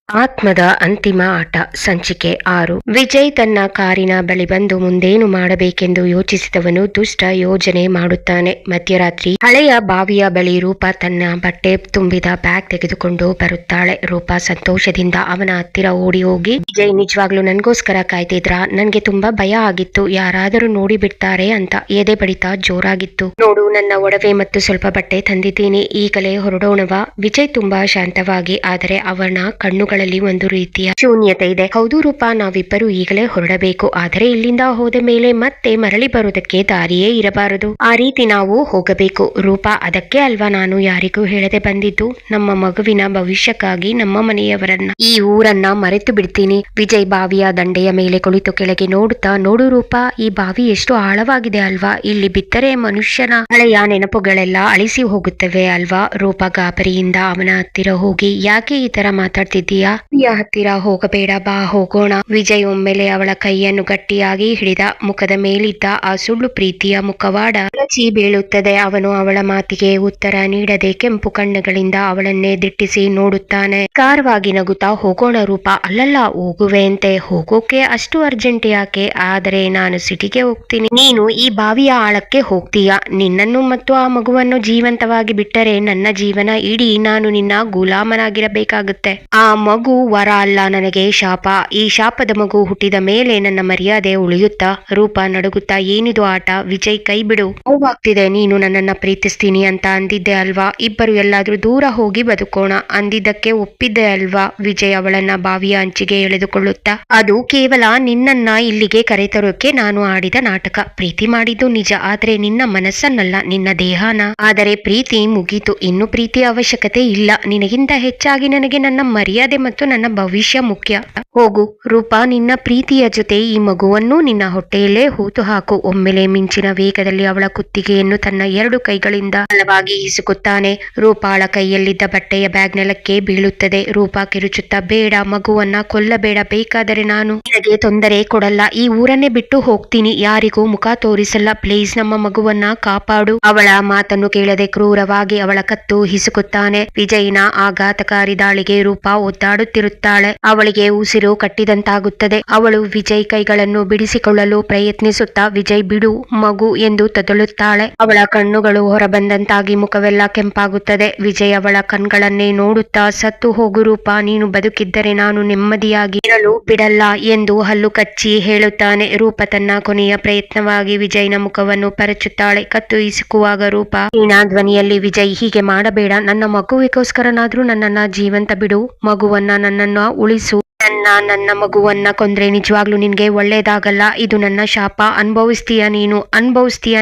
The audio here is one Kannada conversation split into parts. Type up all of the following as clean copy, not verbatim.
ಆತ್ಮದ ಅಂತಿಮ ಆಟ ಸಂಚಿಕೆ 6. ವಿಜಯ್ ತನ್ನ ಕಾರಿನ ಬಳಿ ಬಂದು ಮುಂದೇನು ಮಾಡಬೇಕೆಂದು ಯೋಚಿಸಿದವನು ದುಷ್ಟ ಯೋಜನೆ ಮಾಡುತ್ತಾನೆ. ಮಧ್ಯರಾತ್ರಿ ಹಳೆಯ ಬಾವಿಯ ಬಳಿ ರೂಪಾ ತನ್ನ ಬಟ್ಟೆ ತುಂಬಿದ ಬ್ಯಾಗ್ ತೆಗೆದುಕೊಂಡು ಬರುತ್ತಾಳೆ. ರೂಪಾ ಸಂತೋಷದಿಂದ ಅವನ ಹತ್ತಿರ ಓಡಿ ಹೋಗಿ, ವಿಜಯ್ ನಿಜವಾಗ್ಲೂ ನನ್ಗೋಸ್ಕರ ಕಾಯ್ತಿದ್ರ? ನನ್ಗೆ ತುಂಬಾ ಭಯ ಆಗಿತ್ತು, ಯಾರಾದರೂ ನೋಡಿ ಬಿಡ್ತಾರೆ ಅಂತ. ಎದೆ ಬಡಿತ ಜೋರಾಗಿತ್ತು. ನೋಡು, ನನ್ನ ಒಡವೆ ಮತ್ತು ಸ್ವಲ್ಪ ಬಟ್ಟೆ ತಂದಿದ್ದೀನಿ, ಈಗಲೇ ಹೊರಡೋಣವಾ? ವಿಜಯ್ ತುಂಬಾ ಶಾಂತವಾಗಿ, ಆದರೆ ಅವನ ಕಣ್ಣುಗಳಲ್ಲಿ ಒಂದು ರೀತಿಯ ಶೂನ್ಯತೆ ಇದೆ. ಹೌದು ರೂಪಾ, ನಾವಿಬ್ಬರು ಈಗಲೇ ಹೊರಡಬೇಕು, ಆದರೆ ಇಲ್ಲಿಂದ ಹೋದ ಮೇಲೆ ಮತ್ತೆ ಮರಳಿ ಬರೋದಕ್ಕೆ ದಾರಿಯೇ ಇರಬಾರದು. ಆ ರೀತಿ ನಾವು ಹೋಗಬೇಕು. ರೂಪಾ, ಅದಕ್ಕೆ ಅಲ್ವಾ ನಾನು ಯಾರಿಗೂ ಹೇಳದೆ ಬಂದಿದ್ದು. ನಮ್ಮ ಮಗುವಿನ ಭವಿಷ್ಯಕ್ಕಾಗಿ ನಮ್ಮ ಮನೆಯವರನ್ನ, ಈ ಊರನ್ನ ಮರೆತು ಬಿಡ್ತೀನಿ. ವಿಜಯ್ ಬಾವಿಯ ದಂಡೆಯ ಮೇಲೆ ಕುಳಿತು ಕೆಳಗೆ ನೋಡುತ್ತಾ, ನೋಡು ರೂಪಾ, ಈ ಬಾವಿ ಎಷ್ಟು ಆಳವಾಗಿದೆ ಅಲ್ವಾ? ಇಲ್ಲಿ ಬಿದ್ದರೆ ಮನುಷ್ಯನ ಹಳೆಯ ನೆನಪುಗಳೆಲ್ಲ ಅಳಿಸಿ ಹೋಗುತ್ತವೆ ಅಲ್ವಾ? ರೂಪಾ ಗಾಬರಿಯಿಂದ ಅವನ ಹತ್ತಿರ ಹೋಗಿ, ಯಾಕೆ ಈ ತರ ಮಾತಾಡ್ತಿದ್ದೀಯಾ? ಹತ್ತಿರ ಹೋಗಬೇಡ, ಬಾ ಹೋಗೋಣ. ವಿಜಯ್ ಒಮ್ಮೆಲೆ ಅವಳ ಕೈಯನ್ನು ಗಟ್ಟಿಯಾಗಿ ಹಿಡಿದ. ಮುಖದ ಮೇಲಿದ್ದ ಆ ಸುಳ್ಳು ಪ್ರೀತಿಯ ಮುಖವಾಡ ಕಳಚಿ ಬೀಳುತ್ತದೆ. ಅವನು ಅವಳ ಮಾತಿಗೆ ಉತ್ತರ ನೀಡದೆ ಕೆಂಪು ಕಣ್ಣುಗಳಿಂದ ಅವಳನ್ನೇ ದಿಟ್ಟಿಸಿ ನೋಡುತ್ತಾನೆ. ಕಾರವಾಗಿ ನಗುತ್ತಾ, ಹೋಗೋಣ ರೂಪಾ. ಅಲ್ಲಲ್ಲ, ಹೋಗುವೆಂತೆ. ಹೋಗೋಕೆ ಅಷ್ಟು ಅರ್ಜೆಂಟ್ ಯಾಕೆ? ಆದರೆ ನಾನು ಸಿಟಿಗೆ ಹೋಗ್ತೀನಿ, ನೀನು ಈ ಬಾವಿಯ ಆಳಕ್ಕೆ ಹೋಗ್ತೀಯ. ನಿನ್ನನ್ನು ಮತ್ತು ಆ ಮಗುವನ್ನು ಜೀವಂತವಾಗಿ ಬಿಟ್ಟರೆ ನನ್ನ ಜೀವನ ಇಡೀ ನಾನು ನಿನ್ನ ಗುಲಾಮನಾಗಿರಬೇಕಾಗುತ್ತೆ. ಆ ಮಗು ವರ ಅಲ್ಲ, ನನಗೆ ಶಾಪ. ಈ ಶಾಪದ ಮಗು ಹುಟ್ಟಿದ ಮೇಲೆ ನನ್ನ ಮರ್ಯಾದೆ ಉಳಿಯುತ್ತಾ? ರೂಪಾ ನಡುಗುತ್ತಾ, ಏನಿದು ಆಟ? ವಿಜಯ್, ಕೈ ಬಿಡು, ನೋವಾಗ್ತಿದೆ. ನೀನು ನನ್ನನ್ನ ಪ್ರೀತಿಸ್ತೀನಿ ಅಂತ ಅಂದಿದ್ದೆ ಅಲ್ವಾ? ಇಬ್ಬರು ಎಲ್ಲಾದ್ರೂ ದೂರ ಹೋಗಿ ಬದುಕೋಣ ಅಂದಿದ್ದಕ್ಕೆ ಒಪ್ಪಿದ್ದೆ ಅಲ್ವಾ? ವಿಜಯ್ ಅವಳನ್ನ ಬಾವಿಯ ಅಂಚಿಗೆ ಎಳೆದುಕೊಳ್ಳುತ್ತಾ, ಅದು ಕೇವಲ ನಿನ್ನನ್ನ ಇಲ್ಲಿಗೆ ಕರೆತರೋಕೆ ನಾನು ಆಡಿದ ನಾಟಕ. ಪ್ರೀತಿ ಮಾಡಿದ್ದು ನಿಜ, ಆದ್ರೆ ನಿನ್ನ ಮನಸ್ಸನ್ನಲ್ಲ, ನಿನ್ನ ದೇಹನ. ಆದರೆ ಪ್ರೀತಿ ಮುಗೀತು, ಇನ್ನು ಪ್ರೀತಿಯ ಅವಶ್ಯಕತೆ ಇಲ್ಲ. ನಿನಗಿಂತ ಹೆಚ್ಚಾಗಿ ನನಗೆ ನನ್ನ ಮರ್ಯಾದೆ ಮತ್ತು ನನ್ನ ಭವಿಷ್ಯ ಮುಖ್ಯ. ಹೋಗು ರೂಪಾ, ನಿನ್ನ ಪ್ರೀತಿಯ ಜೊತೆ ಈ ಮಗುವನ್ನು ನಿನ್ನ ಹೊಟ್ಟೆಯಲ್ಲೇ ಹೂತು ಹಾಕು. ಒಮ್ಮೆಲೆ ಮಿಂಚಿನ ವೇಗದಲ್ಲಿ ಅವಳ ಕುತ್ತಿಗೆಯನ್ನು ತನ್ನ 2 ಕೈಗಳಿಂದ ಬಲವಾಗಿ ಹಿಸುಕುತ್ತಾನೆ. ರೂಪಾಳ ಕೈಯಲ್ಲಿದ್ದ ಬಟ್ಟೆಯ ಬ್ಯಾಗ್ ನೆಲಕ್ಕೆ ಬೀಳುತ್ತದೆ. ರೂಪಾ ಕಿರುಚುತ್ತಾ, ಬೇಡ, ಮಗುವನ್ನ ಕೊಲ್ಲಬೇಡ. ಬೇಕಾದರೆ ನಾನು ನಿನಗೆ ತೊಂದರೆ ಕೊಡಲ್ಲ. ಈ ಊರನ್ನೇ ಬಿಟ್ಟು ಹೋಗ್ತೀನಿ, ಯಾರಿಗೂ ಮುಖ ತೋರಿಸಲ್ಲ. ಪ್ಲೀಸ್, ನಮ್ಮ ಮಗುವನ್ನ ಕಾಪಾಡು. ಅವಳ ಮಾತನ್ನು ಕೇಳದೆ ಕ್ರೂರವಾಗಿ ಅವಳ ಕತ್ತು ಹಿಸುಕುತ್ತಾನೆ. ವಿಜಯ್ನ ಆಘಾತಕಾರಿ ದಾಳಿಗೆ ರೂಪಾ ಒದ್ದಾಡುತ್ತಿರುತ್ತಾಳೆ. ಅವಳಿಗೆ ಉಸಿರು ಕಟ್ಟಿದಂತಾಗುತ್ತದೆ. ಅವಳು ವಿಜಯ್ ಕೈಗಳನ್ನು ಬಿಡಿಸಿಕೊಳ್ಳಲು ಪ್ರಯತ್ನಿಸುತ್ತಾ, ವಿಜಯ್ ಬಿಡು ಮಗು ಎಂದು ತೊದಲುತ್ತಾಳೆ. ಅವಳ ಕಣ್ಣುಗಳು ಹೊರಬಂದಂತಾಗಿ ಮುಖವೆಲ್ಲ ಕೆಂಪಾಗುತ್ತದೆ. ವಿಜಯ್ ಅವಳ ಕಣ್ಗಳನ್ನೇ ನೋಡುತ್ತಾ, ಸತ್ತು ಹೋಗು ರೂಪಾ, ನೀನು ಬದುಕಿದ್ದರೆ ನಾನು ನೆಮ್ಮದಿಯಾಗಿ ಇರಲು ಬಿಡಲ್ಲ ಎಂದು ಹಲ್ಲು ಕಚ್ಚಿ ಹೇಳುತ್ತಾನೆ. ರೂಪಾ ತನ್ನ ಕೊನೆಯ ಪ್ರಯತ್ನವಾಗಿ ವಿಜಯ್ನ ಮುಖವನ್ನು ಪರಚುತ್ತಾಳೆ. ಕತ್ತು ಹಿಸುಕುವಾಗ ರೂಪಾ ಹೀನಾ ಧ್ವನಿಯಲ್ಲಿ, ವಿಜಯ್, ಹೀಗೆ ಮಾಡಬೇಡ. ನನ್ನ ಮಗುವಿಗೋಸ್ಕರನಾದ್ರೂ ನನ್ನನ್ನ ಜೀವಂತ ಬಿಡು. ಮಗುವನ್ನ ನನ್ನನ್ನ ಉಳಿಸು. ನನ್ನ ಮಗುವನ್ನ ಕೊಂದ್ರೆ ನಿಜವಾಗ್ಲೂ ನಿನ್ಗೆ ಒಳ್ಳೇದಾಗಲ್ಲ. ಇದು ನನ್ನ ಶಾಪ. ಅನುಭವಿಸ್ತೀಯ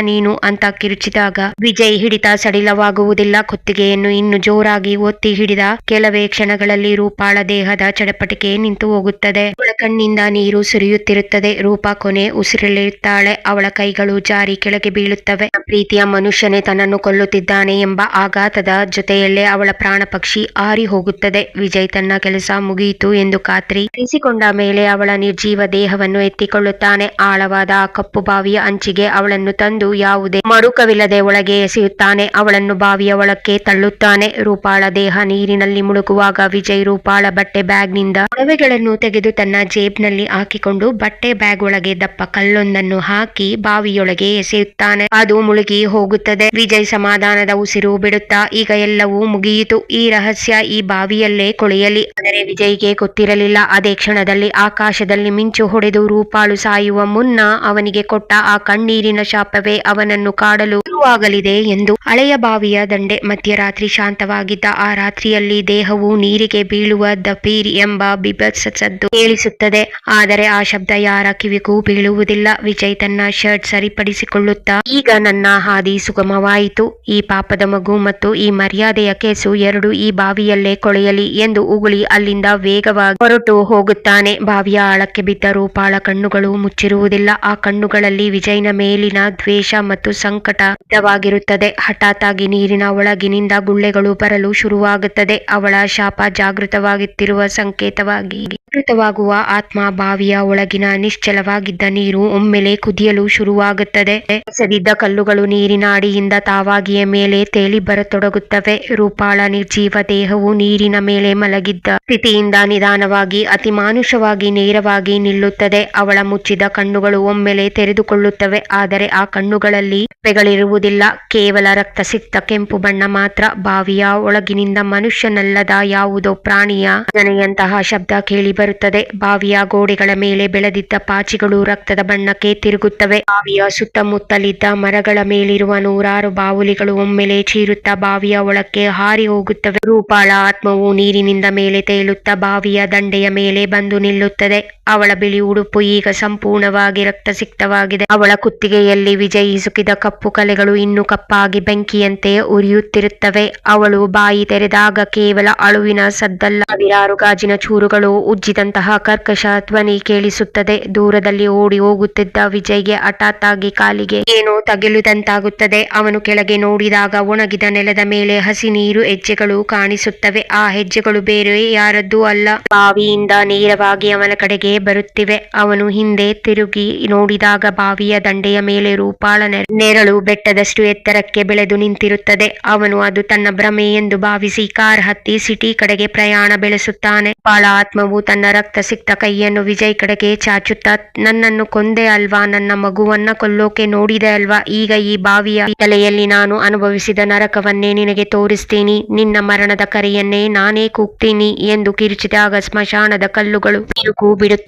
ನೀನು ಅಂತ ಕಿರುಚಿದಾಗ ವಿಜಯ್ ಹಿಡಿತ ಸಡಿಲವಾಗುವುದಿಲ್ಲ. ಕುತ್ತಿಗೆಯನ್ನು ಇನ್ನು ಜೋರಾಗಿ ಒತ್ತಿ ಹಿಡಿದ ಕೆಲವೇ ಕ್ಷಣಗಳಲ್ಲಿ ರೂಪಾಳ ದೇಹದ ಚಡಪಟಿಕೆ ನಿಂತು ಹೋಗುತ್ತದೆ. ಅವಳ ಕಣ್ಣಿಂದ ನೀರು ಸುರಿಯುತ್ತಿರುತ್ತದೆ. ರೂಪಾ ಕೊನೆ ಉಸಿರೆಳೆಯುತ್ತಾಳೆ. ಅವಳ ಕೈಗಳು ಜಾರಿ ಕೆಳಗೆ ಬೀಳುತ್ತವೆ. ಪ್ರೀತಿಯ ಮನುಷ್ಯನೇ ತನ್ನನ್ನು ಕೊಲ್ಲುತ್ತಿದ್ದಾನೆ ಎಂಬ ಆಘಾತದ ಜೊತೆಯಲ್ಲೇ ಅವಳ ಪ್ರಾಣ ಪಕ್ಷಿ ಆರಿ ಹೋಗುತ್ತದೆ. ವಿಜಯ್ ತನ್ನ ಕೆಲಸ ಮುಗಿಯಿತು ಎಂದು ಖಾತ್ರಿಸಿಕೊಂಡ ಮೇಲೆ ಅವಳ ನಿರ್ಜೀವ ದೇಹವನ್ನು ಎತ್ತಿಕೊಳ್ಳುತ್ತಾನೆ. ಆಳವಾದ ಆ ಕಪ್ಪು ಬಾವಿಯ ಅಂಚಿಗೆ ಅವಳನ್ನು ತಂದು ಯಾವುದೇ ಮರುಕವಿಲ್ಲದೆ ಒಳಗೆ ಎಸೆಯುತ್ತಾನೆ. ಅವಳನ್ನು ಬಾವಿಯ ಒಳಕ್ಕೆ ತಳ್ಳುತ್ತಾನೆ. ರೂಪಾಳ ದೇಹ ನೀರಿನಲ್ಲಿ ಮುಳುಗುವಾಗ ವಿಜಯ್ ರೂಪಾಳ ಬಟ್ಟೆ ಬ್ಯಾಗ್ನಿಂದ ಒಡವೆಗಳನ್ನು ತೆಗೆದು ತನ್ನ ಜೇಬ್ನಲ್ಲಿ ಹಾಕಿಕೊಂಡು ಬಟ್ಟೆ ಬ್ಯಾಗ್ ಒಳಗೆ ದಪ್ಪ ಕಲ್ಲೊಂದನ್ನು ಹಾಕಿ ಬಾವಿಯೊಳಗೆ ಎಸೆಯುತ್ತಾನೆ. ಅದು ಮುಳುಗಿ ಹೋಗುತ್ತದೆ. ವಿಜಯ್ ಸಮಾಧಾನದ ಉಸಿರು ಬಿಡುತ್ತಾ, ಈಗ ಎಲ್ಲವೂ ಮುಗಿಯಿತು. ಈ ರಹಸ್ಯ ಈ ಬಾವಿಯಲ್ಲೇ ಕೊಳೆಯಲಿ. ಆದರೆ ವಿಜಯ್ಗೆ ಗೊತ್ತಿರಲಿಲ್ಲ, ಅದೇ ಕ್ಷಣದಲ್ಲಿ ಆಕಾಶದಲ್ಲಿ ಮಿಂಚು ಹೊಡೆದು ರೂಪಾಳು ಸಾಯುವ ಮುನ್ನ ಅವನಿಗೆ ಕೊಟ್ಟ ಆ ಕಣ್ಣೀರಿನ ಶಾಪವೇ ಅವನನ್ನು ಕಾಡಲು ಶುರುವಾಗಲಿದೆ ಎಂದು. ಹಳೆಯ ಬಾವಿಯ ದಂಡೆ. ಮಧ್ಯರಾತ್ರಿ ಶಾಂತವಾಗಿದ್ದ ಆ ರಾತ್ರಿಯಲ್ಲಿ ದೇಹವು ನೀರಿಗೆ ಬೀಳುವ ದಪೀರ್ ಎಂಬ ಬಿಭತ್ಸ ಸದ್ದು ಕೇಳಿಸುತ್ತದೆ. ಆದರೆ ಆ ಶಬ್ದ ಯಾರ ಕಿವಿಗೂ ಬೀಳುವುದಿಲ್ಲ. ವಿಜಯ್ ತನ್ನ ಶರ್ಟ್ ಸರಿಪಡಿಸಿಕೊಳ್ಳುತ್ತಾ, ಈಗ ನನ್ನ ಹಾದಿ ಸುಗಮವಾಯಿತು. ಈ ಪಾಪದ ಮಗು ಮತ್ತು ಈ ಮರ್ಯಾದೆಯ ಕೇಸು ಎರಡು ಈ ಬಾವಿಯಲ್ಲೇ ಕೊಳೆಯಲಿ ಎಂದು ಉಗುಳಿ ಅಲ್ಲಿಂದ ವೇಗವಾಗಿ ಹೊರಟು ಹೊರಟು ಹೋಗುತ್ತಾನೆ. ಬಾವಿಯ ಆಳಕ್ಕೆ ಬಿದ್ದ ರೂಪಾಳ ಕಣ್ಣುಗಳು ಮುಚ್ಚಿರುವುದಿಲ್ಲ. ಆ ಕಣ್ಣುಗಳಲ್ಲಿ ವಿಜಯ್ನ ಮೇಲಿನ ದ್ವೇಷ ಮತ್ತು ಸಂಕಟ ಇದ್ದವಾಗಿರುತ್ತದೆ. ಹಠಾತ್ ಆಗಿ ನೀರಿನ ಒಳಗಿನಿಂದ ಗುಳ್ಳೆಗಳು ಬರಲು ಶುರುವಾಗುತ್ತದೆ. ಅವಳ ಶಾಪ ಜಾಗೃತವಾಗುತ್ತಿರುವ ಸಂಕೇತವಾಗಿ ಜಾಗೃತವಾಗುವ ಆತ್ಮ ಬಾವಿಯ ಒಳಗಿನ ನಿಶ್ಚಲವಾಗಿದ್ದ ನೀರು ಒಮ್ಮೆಲೆ ಕುದಿಯಲು ಶುರುವಾಗುತ್ತದೆ. ಎಸೆದಿದ್ದ ಕಲ್ಲುಗಳು ನೀರಿನ ಅಡಿಯಿಂದ ತಾವಾಗಿಯೇ ಮೇಲೆ ತೇಲಿ ಬರತೊಡಗುತ್ತವೆ. ರೂಪಾಳ ನಿರ್ಜೀವ ದೇಹವು ನೀರಿನ ಮೇಲೆ ಮಲಗಿದ್ದ ಸ್ಥಿತಿಯಿಂದ ನಿಧಾನವಾಗಿ ಅತಿ ಮಾನುಷವಾಗಿ ನೇರವಾಗಿ ನಿಲ್ಲುತ್ತದೆ. ಅವಳ ಮುಚ್ಚಿದ ಕಣ್ಣುಗಳು ಒಮ್ಮೆಲೆ ತೆರೆದುಕೊಳ್ಳುತ್ತವೆ. ಆದರೆ ಆ ಕಣ್ಣುಗಳಲ್ಲಿ ರೆಪ್ಪೆಗಳಿರುವುದಿಲ್ಲ. ಕೇವಲ ರಕ್ತಸಿಕ್ತ ಕೆಂಪು ಬಣ್ಣ ಮಾತ್ರ. ಬಾವಿಯ ಒಳಗಿನಿಂದ ಮನುಷ್ಯನಲ್ಲದ ಯಾವುದೋ ಪ್ರಾಣಿಯ ಜನನೆಯಂತಹ ಶಬ್ದ ಕೇಳಿ ಬರುತ್ತದೆ. ಬಾವಿಯ ಗೋಡೆಗಳ ಮೇಲೆ ಬೆಳೆದಿದ್ದ ಪಾಚಿಗಳು ರಕ್ತದ ಬಣ್ಣಕ್ಕೆ ತಿರುಗುತ್ತವೆ. ಬಾವಿಯ ಸುತ್ತಮುತ್ತಲಿದ್ದ ಮರಗಳ ಮೇಲಿರುವ ನೂರಾರು ಬಾವುಲಿಗಳು ಒಮ್ಮೆಲೆ ಚೀರುತ್ತಾ ಬಾವಿಯ ಒಳಕ್ಕೆ ಹಾರಿ ಹೋಗುತ್ತವೆ. ರೂಪಾಳ ಆತ್ಮವು ನೀರಿನಿಂದ ಮೇಲೆ ತೇಲುತ್ತಾ ಬಾವಿಯ ದಂಡೆಯ ಮೇಲೆ ಬಂದು ನಿಲ್ಲುತ್ತದೆ. ಅವಳ ಬಿಳಿ ಉಡುಪು ಈಗ ಸಂಪೂರ್ಣವಾಗಿ ರಕ್ತಸಿಕ್ತವಾಗಿದೆ. ಅವಳ ಕುತ್ತಿಗೆಯಲ್ಲಿ ವಿಜಯ್ ಇಸುಕಿದ ಕಪ್ಪು ಕಲೆಗಳು ಇನ್ನೂ ಕಪ್ಪಾಗಿ ಬೆಂಕಿಯಂತೆ ಉರಿಯುತ್ತಿರುತ್ತವೆ. ಅವಳು ಬಾಯಿ ತೆರೆದಾಗ ಕೇವಲ ಅಳುವಿನ ಸದ್ದಲ್ಲ, ಸಾವಿರಾರು ಗಾಜಿನ ಚೂರುಗಳು ಉಜ್ಜಿದಂತಹ ಕರ್ಕಶ ಧ್ವನಿ ಕೇಳಿಸುತ್ತದೆ. ದೂರದಲ್ಲಿ ಓಡಿ ಹೋಗುತ್ತಿದ್ದ ವಿಜಯ್ಗೆ ಹಠಾತ್ ಆಗಿ ಕಾಲಿಗೆ ಏನೋ ತಗುಲಿದಂತಾಗುತ್ತದೆ. ಅವನು ಕೆಳಗೆ ನೋಡಿದಾಗ ಒಣಗಿದ ನೆಲದ ಮೇಲೆ ಹಸಿ ನೀರು ಹೆಜ್ಜೆಗಳು ಕಾಣಿಸುತ್ತವೆ. ಆ ಹೆಜ್ಜೆಗಳು ಬೇರೆ ಯಾರದ್ದೂ ಅಲ್ಲ, ಬಾವಿಯಿಂದ ನೇರವಾಗಿ ಅವನ ಕಡೆಗೆ ಬರುತ್ತಿವೆ. ಅವನು ಹಿಂದೆ ತಿರುಗಿ ನೋಡಿದಾಗ ಬಾವಿಯ ದಂಡೆಯ ಮೇಲೆ ರೂಪಾಳ ನೆರಳು ಬೆಟ್ಟದಷ್ಟು ಎತ್ತರಕ್ಕೆ ಬೆಳೆದು ನಿಂತಿರುತ್ತದೆ. ಅವನು ಅದು ತನ್ನ ಭ್ರಮೆ ಎಂದು ಭಾವಿಸಿ ಕಾರ್ ಹತ್ತಿ ಸಿಟಿ ಕಡೆಗೆ ಪ್ರಯಾಣ ಬೆಳೆಸುತ್ತಾನೆ. ರೂಪಾಳ ಆತ್ಮವು ತನ್ನ ರಕ್ತಸಿಕ್ತ ಕೈಯನ್ನು ವಿಜಯ್ ಕಡೆಗೆ ಚಾಚುತ್ತಾ, ನನ್ನನ್ನು ಕೊಂದೆ ಅಲ್ವಾ, ನನ್ನ ಮಗುವನ್ನ ಕೊಲ್ಲೋಕೆ ನೋಡಿದೆ ಅಲ್ವಾ, ಈಗ ಈ ಬಾವಿಯ ತಲೆಯಲ್ಲಿ ನಾನು ಅನುಭವಿಸಿದ ನರಕವನ್ನೇ ನಿನಗೆ ತೋರಿಸ್ತೀನಿ, ನಿನ್ನ ಮರಣದ ಕರೆಯನ್ನೇ ನಾನೇ ಕೂಗ್ತೀನಿ ಎಂದು ಕಿರುಚಿದಾಗ ಸ್ಮಶಾನದ ಕಲ್ಲುಗಳು ಬಿರುಕು ಬಿಡುತ್ತವೆ.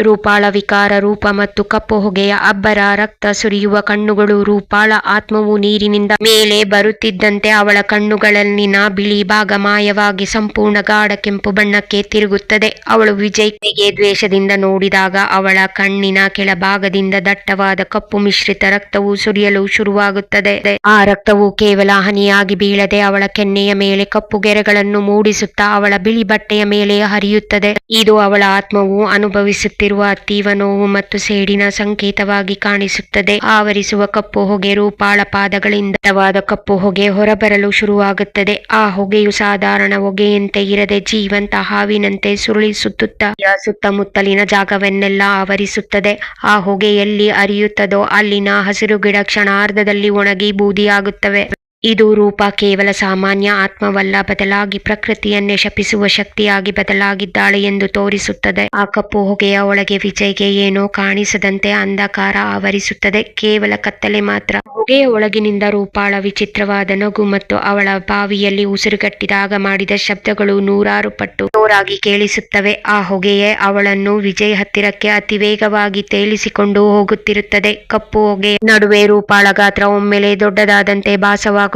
ರೂಪಾಳ ವಿಕಾರ ರೂಪ ಮತ್ತು ಕಪ್ಪು ಹೊಗೆಯ ಅಬ್ಬರ, ರಕ್ತ ಸುರಿಯುವ ಕಣ್ಣುಗಳು. ರೂಪಾಳ ಆತ್ಮವು ನೀರಿನಿಂದ ಮೇಲೆ ಬರುತ್ತಿದ್ದಂತೆ ಅವಳ ಕಣ್ಣುಗಳಲ್ಲಿನ ಬಿಳಿ ಭಾಗ ಮಾಯವಾಗಿ ಸಂಪೂರ್ಣ ಗಾಢ ಕೆಂಪು ಬಣ್ಣಕ್ಕೆ ತಿರುಗುತ್ತದೆ. ಅವಳು ವಿಜಯ್ ಕಡೆಗೆ ದ್ವೇಷದಿಂದ ನೋಡಿದಾಗ ಅವಳ ಕಣ್ಣಿನ ಕೆಳಭಾಗದಿಂದ ದಟ್ಟವಾದ ಕಪ್ಪು ಮಿಶ್ರಿತ ರಕ್ತವು ಸುರಿಯಲು ಶುರುವಾಗುತ್ತದೆ. ಆ ರಕ್ತವು ಕೇವಲ ಹನಿಯಾಗಿ ಬೀಳದೆ ಅವಳ ಕೆನ್ನೆಯ ಮೇಲೆ ಕಪ್ಪು ಗೆರೆಗಳನ್ನು ಮೂಡಿಸುತ್ತಾ ಅವಳ ಬಿಳಿ ಬಟ್ಟೆಯ ಮೇಲೆ ಹರಿಯುತ್ತದೆ. ಇದು ಅವಳ ಆತ್ಮವು ಅನುಭವಿಸುತ್ತಿರುವ ಅತೀವ ನೋವು ಮತ್ತು ಸೇಡಿನ ಸಂಕೇತವಾಗಿ ಕಾಣಿಸುತ್ತದೆ. ಆವರಿಸುವ ಕಪ್ಪು ಹೊಗೆ ರೂಪಾಳ ಪಾದಗಳಿಂದ ದಟ್ಟವಾದ ಕಪ್ಪು ಹೊಗೆ ಹೊರಬರಲು ಶುರುವಾಗುತ್ತದೆ. ಆ ಹೊಗೆಯು ಸಾಧಾರಣ ಹೊಗೆಯಂತೆ ಇರದೆ ಜೀವಂತ ಹಾವಿನಂತೆ ಸುರುಳಿ ಸುತ್ತುತ್ತಾ ಸುತ್ತಮುತ್ತಲಿನ ಜಾಗವನ್ನೆಲ್ಲ ಆವರಿಸುತ್ತದೆ. ಆ ಹೊಗೆ ಎಲ್ಲಿ ಹರಿಯುತ್ತದೋ ಅಲ್ಲಿನ ಹಸಿರು ಗಿಡ ಕ್ಷಣಾರ್ಧದಲ್ಲಿ ಒಣಗಿ ಬೂದಿಯಾಗುತ್ತವೆ. ಇದು ರೂಪ ಕೇವಲ ಸಾಮಾನ್ಯ ಆತ್ಮವಲ್ಲ, ಬದಲಾಗಿ ಪ್ರಕೃತಿಯನ್ನೇ ಶಪಿಸುವ ಶಕ್ತಿಯಾಗಿ ಬದಲಾಗಿದ್ದಾಳೆ ಎಂದು ತೋರಿಸುತ್ತದೆ. ಆ ಕಪ್ಪು ಹೊಗೆಯ ಒಳಗೆ ವಿಜಯ್ಗೆ ಏನೋ ಕಾಣಿಸದಂತೆ ಅಂಧಕಾರ ಆವರಿಸುತ್ತದೆ, ಕೇವಲ ಕತ್ತಲೆ ಮಾತ್ರ. ಹೊಗೆಯ ಒಳಗಿನಿಂದ ರೂಪಾಳ ವಿಚಿತ್ರವಾದ ನಗು ಮತ್ತು ಅವಳ ಬಾವಿಯಲ್ಲಿ ಉಸಿರುಗಟ್ಟಿದಾಗ ಮಾಡಿದ ಶಬ್ದಗಳು ನೂರಾರು ಪಟ್ಟು ಜೋರಾಗಿ ಕೇಳಿಸುತ್ತವೆ. ಆ ಹೊಗೆಯೇ ಅವಳನ್ನು ವಿಜಯ್ ಹತ್ತಿರಕ್ಕೆ ಅತಿ ವೇಗವಾಗಿ ತೇಲಿಸಿಕೊಂಡು ಹೋಗುತ್ತಿರುತ್ತದೆ. ಕಪ್ಪು ಹೊಗೆಯ ನಡುವೆ ರೂಪಾಳ ಗಾತ್ರ ಒಮ್ಮೆಲೆ ದೊಡ್ಡದಾದಂತೆ ಭಾಸವಾಗುತ್ತದೆ.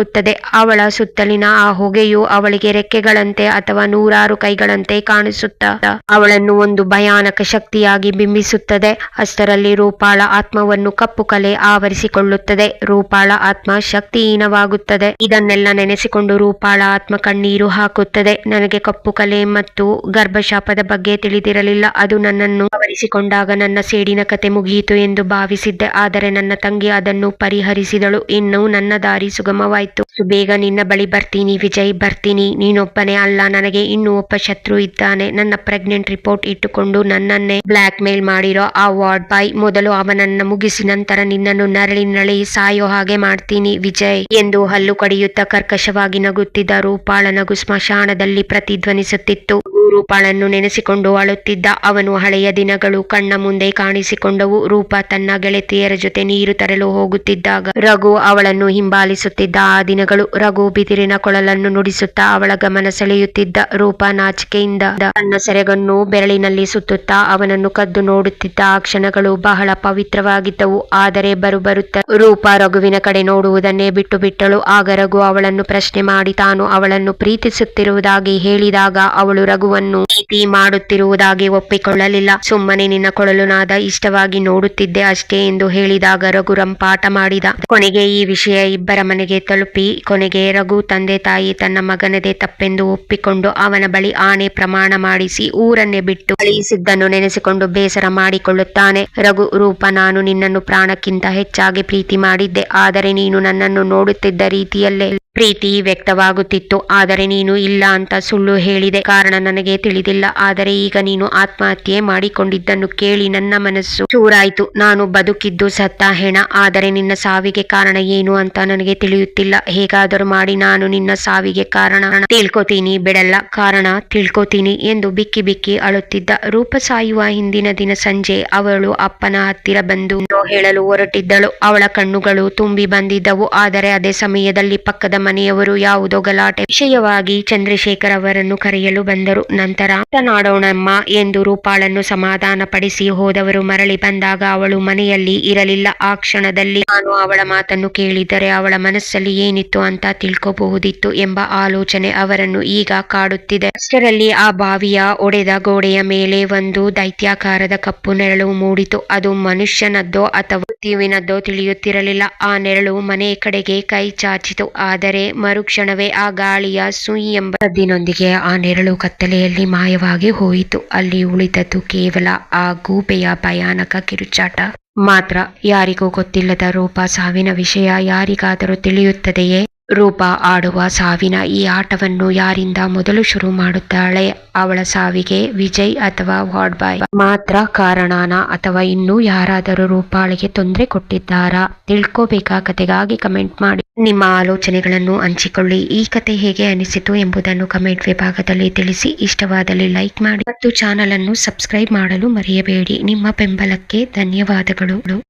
ಅವಳ ಸುತ್ತಲಿನ ಆ ಹೊಗೆಯು ಅವಳಿಗೆ ರೆಕ್ಕೆಗಳಂತೆ ಅಥವಾ ನೂರಾರು ಕೈಗಳಂತೆ ಕಾಣಿಸುತ್ತಾ ಅವಳನ್ನು ಒಂದು ಭಯಾನಕ ಶಕ್ತಿಯಾಗಿ ಬಿಂಬಿಸುತ್ತದೆ. ಅಷ್ಟರಲ್ಲಿ ರೂಪಾಳ ಆತ್ಮವನ್ನು ಕಪ್ಪು ಕಲೆ ಆವರಿಸಿಕೊಳ್ಳುತ್ತದೆ. ರೂಪಾಳ ಆತ್ಮ ಶಕ್ತಿಹೀನವಾಗುತ್ತದೆ. ಇದನ್ನೆಲ್ಲ ನೆನೆಸಿಕೊಂಡು ರೂಪಾಳ ಆತ್ಮ ಕಣ್ಣೀರು ಹಾಕುತ್ತದೆ. ನನಗೆ ಕಪ್ಪು ಕಲೆ ಮತ್ತು ಗರ್ಭಶಾಪದ ಬಗ್ಗೆ ತಿಳಿದಿರಲಿಲ್ಲ. ಅದು ನನ್ನನ್ನು ಆವರಿಸಿಕೊಂಡಾಗ ನನ್ನ ಸೇಡಿನ ಕತೆ ಮುಗಿಯಿತು ಎಂದು ಭಾವಿಸಿದ್ದೆ. ಆದರೆ ನನ್ನ ತಂಗಿ ಅದನ್ನು ಪರಿಹರಿಸಿದಳು. ಇನ್ನು ನನ್ನ ದಾರಿ ಸುಗಮವಾಯಿತು. ಬೇಗ ನಿನ್ನ ಬಳಿ ಬರ್ತೀನಿ ವಿಜಯ್, ಬರ್ತೀನಿ. ನೀನೊಬ್ಬನೇ ಅಲ್ಲ, ನನಗೆ ಇನ್ನೂ ಒಬ್ಬ ಶತ್ರು ಇದ್ದಾನೆ. ನನ್ನ ಪ್ರೆಗ್ನೆಂಟ್ ರಿಪೋರ್ಟ್ ಇಟ್ಟುಕೊಂಡು ನನ್ನನ್ನೇ ಬ್ಲಾಕ್ ಮೇಲ್ ಮಾಡಿರೋ ಆ ವಾರ್ಡ್ ಬಾಯ್. ಮೊದಲು ಅವನನ್ನ ಮುಗಿಸಿ ನಂತರ ನಿನ್ನನ್ನು ನರಳಿ ಸಾಯೋ ಹಾಗೆ ಮಾಡ್ತೀನಿ ವಿಜಯ್ ಎಂದು ಹಲ್ಲು ಕಡಿಯುತ್ತಾ ಕರ್ಕಶವಾಗಿ ನಗುತ್ತಿದ್ದ ರೂಪಾಳ ನಗು ಸ್ಮಶಾನದಲ್ಲಿ ಪ್ರತಿಧ್ವನಿಸುತ್ತಿತ್ತು. ರೂಪಾಳನ್ನು ನೆನೆಸಿಕೊಂಡು ಅಳುತ್ತಿದ್ದ ಅವನು ಹಳೆಯ ದಿನಗಳು ಕಣ್ಣ ಮುಂದೆ ಕಾಣಿಸಿಕೊಂಡವು. ರೂಪ ತನ್ನ ಗೆಳತಿಯರ ಜೊತೆ ನೀರು ತರಲು ಹೋಗುತ್ತಿದ್ದಾಗ ರಘು ಅವಳನ್ನು ಹಿಂಬಾಲಿಸುತ್ತಿದ್ದ ಆ ದಿನಗಳು. ರಘು ಬಿದಿರಿನ ಕೊಳಲನ್ನು ನುಡಿಸುತ್ತಾ ಅವಳ ಗಮನ ಸೆಳೆಯುತ್ತಿದ್ದ. ರೂಪ ನಾಚಿಕೆಯಿಂದ ತನ್ನ ಸೆರೆಗನ್ನು ಬೆರಳಿನಲ್ಲಿ ಸುತ್ತುತ್ತಾ ಅವನನ್ನು ಕದ್ದು ನೋಡುತ್ತಿದ್ದ ಆ ಕ್ಷಣಗಳು ಬಹಳ ಪವಿತ್ರವಾಗಿದ್ದವು. ಆದರೆ ಬರುತ್ತಾ ರೂಪ ರಘುವಿನ ಕಡೆ ನೋಡುವುದನ್ನೇ ಬಿಟ್ಟು ಬಿಟ್ಟಳು. ಆಗ ರಘು ಅವಳನ್ನು ಪ್ರಶ್ನೆ ಮಾಡಿ ತಾನು ಅವಳನ್ನು ಪ್ರೀತಿಸುತ್ತಿರುವುದಾಗಿ ಹೇಳಿದಾಗ ಅವಳು ರಘುವನ್ನು ಪ್ರೀತಿ ಮಾಡುತ್ತಿರುವುದಾಗಿ ಒಪ್ಪಿಕೊಳ್ಳಲಿಲ್ಲ. ಸುಮ್ಮನೆ ನಿನ್ನ ಕೊಳಲು ನಾದ ಇಷ್ಟವಾಗಿ ನೋಡುತ್ತಿದ್ದೆ ಅಷ್ಟೇ ಎಂದು ಹೇಳಿದಾಗ ರಘು ರಂಪಾಟ ಮಾಡಿದ. ಕೊನೆಗೆ ಈ ವಿಷಯ ಇಬ್ಬರ ಮನೆಗೆ ತಲುಪಿ ತಲುಪಿ ಕೊನೆಗೆ ರಘು ತಂದೆ ತಾಯಿ ತನ್ನ ಮಗನದೇ ತಪ್ಪೆಂದು ಒಪ್ಪಿಕೊಂಡು ಅವನ ಬಳಿ ಆಣೆ ಪ್ರಮಾಣ ಮಾಡಿಸಿ ಊರನ್ನೇ ಬಿಟ್ಟು ಕಳುಹಿಸಿದ್ದನ್ನು ನೆನೆಸಿಕೊಂಡು ಬೇಸರ ಮಾಡಿಕೊಳ್ಳುತ್ತಾನೆ. ರಘು, ರೂಪ, ನಾನು ನಿನ್ನನ್ನು ಪ್ರಾಣಕ್ಕಿಂತ ಹೆಚ್ಚಾಗಿ ಪ್ರೀತಿ ಮಾಡಿದ್ದೆ. ಆದರೆ ನೀನು ನನ್ನನ್ನು ನೋಡುತ್ತಿದ್ದ ರೀತಿಯಲ್ಲೇ ಪ್ರೀತಿ ವ್ಯಕ್ತವಾಗುತ್ತಿತ್ತು. ಆದರೆ ನೀನು ಇಲ್ಲ ಅಂತ ಸುಳ್ಳು ಹೇಳಿದೆ. ಕಾರಣ ನನಗೆ ತಿಳಿದಿಲ್ಲ. ಆದರೆ ಈಗ ನೀನು ಆತ್ಮಹತ್ಯೆ ಮಾಡಿಕೊಂಡಿದ್ದನ್ನು ಕೇಳಿ ನನ್ನ ಮನಸ್ಸು ಚೂರಾಯಿತು. ನಾನು ಬದುಕಿದ್ದು ಸತ್ತ ಹೆಣ. ಆದರೆ ನಿನ್ನ ಸಾವಿಗೆ ಕಾರಣ ಏನು ಅಂತ ನನಗೆ ತಿಳಿಯುತ್ತಿಲ್ಲ. ಹೇಗಾದರೂ ಮಾಡಿ ನಾನು ನಿನ್ನ ಸಾವಿಗೆ ಕಾರಣ ತಿಳ್ಕೊತೀನಿ, ಬಿಡಲ್ಲ. ಕಾರಣ ತಿಳ್ಕೊತೀನಿ ಎಂದು ಬಿಕ್ಕಿ ಬಿಕ್ಕಿ ಅಳುತ್ತಿದ್ದ. ರೂಪ ಸಾಯುವ ಹಿಂದಿನ ದಿನ ಸಂಜೆ ಅವಳು ಅಪ್ಪನ ಹತ್ತಿರ ಬಂದು ಹೇಳಲು ಹೊರಟಿದ್ದಳು. ಅವಳ ಕಣ್ಣುಗಳು ತುಂಬಿ ಬಂದಿದ್ದವು. ಆದರೆ ಅದೇ ಸಮಯದಲ್ಲಿ ಪಕ್ಕದ ಮನೆಯವರು ಯಾವುದೋ ಗಲಾಟೆ ವಿಷಯವಾಗಿ ಚಂದ್ರಶೇಖರ್ ಅವರನ್ನು ಕರೆಯಲು ಬಂದರು. ನಂತರ ಮಾತನಾಡೋಣಮ್ಮ ಎಂದು ರೂಪಾಳನ್ನು ಸಮಾಧಾನಪಡಿಸಿ ಹೋದವರು ಮರಳಿ ಬಂದಾಗ ಅವಳು ಮನೆಯಲ್ಲಿ ಇರಲಿಲ್ಲ. ಆ ಕ್ಷಣದಲ್ಲಿ ನಾನು ಅವಳ ಮಾತನ್ನು ಕೇಳಿದರೆ ಅವಳ ಮನಸ್ಸಲ್ಲಿ ಏನಿತ್ತು ಅಂತ ತಿಳ್ಕೋಬಹುದಿತ್ತು ಎಂಬ ಆಲೋಚನೆ ಅವರನ್ನು ಈಗ ಕಾಡುತ್ತಿದೆ. ಅಷ್ಟರಲ್ಲಿ ಆ ಬಾವಿಯ ಒಡೆದ ಗೋಡೆಯ ಮೇಲೆ ಒಂದು ದೈತ್ಯಾಕಾರದ ಕಪ್ಪು ನೆರಳು ಮೂಡಿತು. ಅದು ಮನುಷ್ಯನದ್ದೋ ಅಥವಾ ಮೃತ್ಯುವಿನದ್ದೋ ತಿಳಿಯುತ್ತಿರಲಿಲ್ಲ. ಆ ನೆರಳು ಮನೆ ಕಡೆಗೆ ಕೈ ಚಾಚಿತು. ಆದರೆ ಮರುಕ್ಷಣವೇ ಆ ಗಾಳಿಯ ಸುಯ್ ಎಂಬ ಸದ್ದಿನೊಂದಿಗೆ ಆ ನೆರಳು ಕತ್ತಲೆಯಲ್ಲಿ ಮಾಯವಾಗಿ ಹೋಯಿತು. ಅಲ್ಲಿ ಉಳಿದದ್ದು ಕೇವಲ ಆ ಗೂಬೆಯ ಭಯಾನಕ ಕಿರುಚಾಟ ಮಾತ್ರ. ಯಾರಿಗೂ ಗೊತ್ತಿಲ್ಲದ ರೂಪ ಸಾವಿನ ವಿಷಯ ಯಾರಿಗಾದರೂ ತಿಳಿಯುತ್ತದೆಯೇ? ರೂಪ ಆಡುವ ಸಾವಿನ ಈ ಆಟವನ್ನು ಯಾರಿಂದ ಮೊದಲು ಶುರು ಮಾಡುತ್ತಾಳೆ? ಅವಳ ಸಾವಿಗೆ ವಿಜಯ್ ಅಥವಾ ವಾರ್ಡ್ ಬಾಯ್ ಮಾತ್ರ ಕಾರಣನಾ, ಅಥವಾ ಇನ್ನೂ ಯಾರಾದರೂ ರೂಪಾಳಿಗೆ ತೊಂದರೆ ಕೊಟ್ಟಿದ್ದಾರಾ? ತಿಳ್ಕೋಬೇಕಾ? ಕತೆಗಾಗಿ ಕಮೆಂಟ್ ಮಾಡಿ ನಿಮ್ಮ ಆಲೋಚನೆಗಳನ್ನು ಹಂಚಿಕೊಳ್ಳಿ. ಈ ಕತೆ ಹೇಗೆ ಅನಿಸಿತು ಎಂಬುದನ್ನು ಕಮೆಂಟ್ ವಿಭಾಗದಲ್ಲಿ ತಿಳಿಸಿ. ಇಷ್ಟವಾದಲ್ಲಿ ಲೈಕ್ ಮಾಡಿ ಮತ್ತು ಚಾನಲ್ ಅನ್ನು ಸಬ್ಸ್ಕ್ರೈಬ್ ಮಾಡಲು ಮರೆಯಬೇಡಿ. ನಿಮ್ಮ ಬೆಂಬಲಕ್ಕೆ ಧನ್ಯವಾದಗಳು.